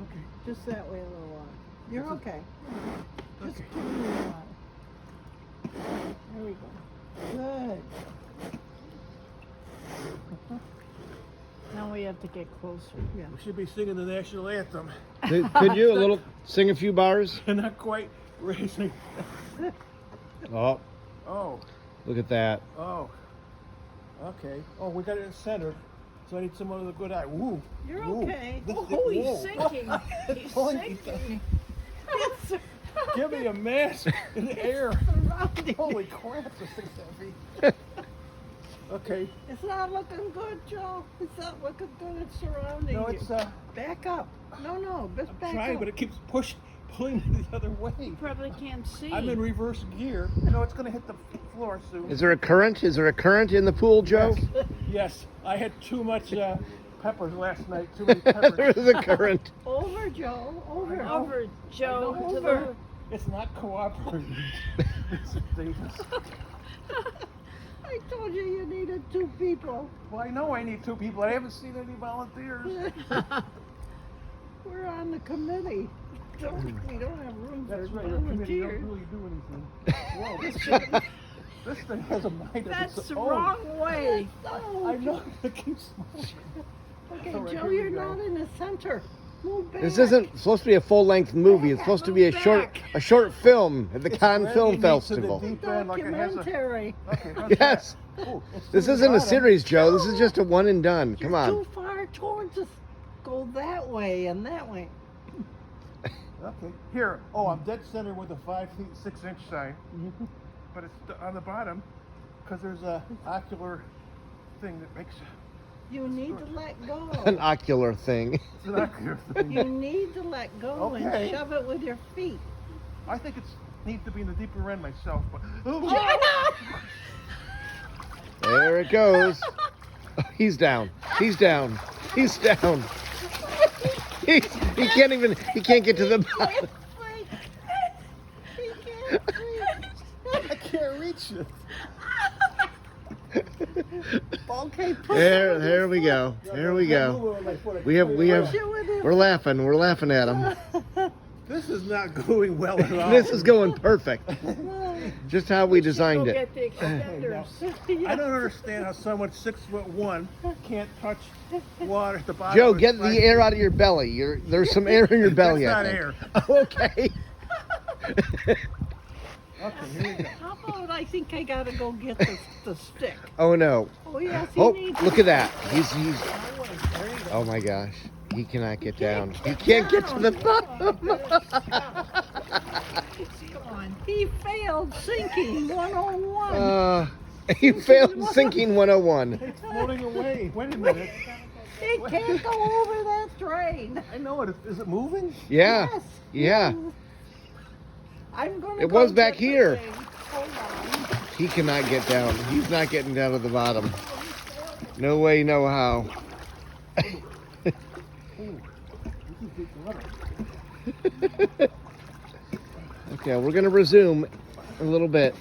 Okay. Just that way a little while. You're okay. Just Okay. give me a while. There we go. Good. Now we have to get closer. Yeah. We should be singing the national anthem. Could you sing a few bars? Not quite raising. Oh, Oh, look at that. oh. Okay. Oh, we got it in center. So I need some other good eye. Woo. You're Woo. okay. This is- Oh, he's whoa. sinking. He's Pulling me sinking. Give me a mask in the air. Surrounding. Holy crap, this thing's heavy. Okay. It's not looking good, Joe. It's not looking good. It's surrounding No, you. it's Back up. No, just back trying, up. but it keeps pulling me the other way. You probably can't see. I'm in reverse gear. No, it's gonna hit the floor soon. Is there a current? Is there a current in the pool, Joe? Yes. Yes. I had too much peppers last night. Too many peppers. There is a current. Over, Joe. Over. I know. Over, Joe. I know. To the... It's not cooperating. It's dangerous. I told you needed 2 people. Well, I know I need 2 people. I haven't seen any volunteers. We're on the committee. We don't have room That's for right. Your committee volunteers. don't really do anything. Whoa, this thing has a mind of That's its the own. wrong way. I know. It keeps moving. Okay, All right, Joe, here we you're go. not in the center. Move back. This isn't supposed to be a full-length movie. It's supposed to be a short film at the Cannes It's Film ready to the Festival. deep end like it has a- Documentary. Okay, how's Yes. that? Ooh, it's This to the isn't a bottom. series, Joe. This is just a one and done. Come You're on. too far towards us. Go that way and that way. Okay. Here. Oh, I'm dead center with a 5 feet 6 inch sign, but it's on the bottom because there's a ocular thing that makes You need to let go. An ocular thing. it's an ocular thing. You need to let go Okay. and shove it with your feet. I think it's needs to be in the deeper end myself, but There it goes. Oh, he's down. He's down. He's down. He can't even. He can't get to the bottom. He can't breathe. I can't reach it. Okay, push There we go. There we go. We have. We're laughing. We're laughing at him. This is not going well at all. This is going perfect. Just how we designed Go it. get the extenders. I don't understand how someone 6'1" can't touch water at the bottom. Joe, of get his the life. air out of your belly. There's some air in your belly. That's I not think. air. Okay. Okay, here we go. How about I think I gotta go get the stick. Oh no. Oh yes, he Oh, needs look at that. He's. Oh my gosh. He cannot get down. He can't get to the bottom. Come on. He failed sinking 101. He failed sinking 101. It's floating away. Wait a minute. He can't go over that drain. I know it. Is it moving? Yeah. Yes. Yeah. I'm gonna It go was back get the here. thing. Hold on. He cannot get down. He's not getting down to the bottom. No way, no how. Okay, we're going to resume in a little bit.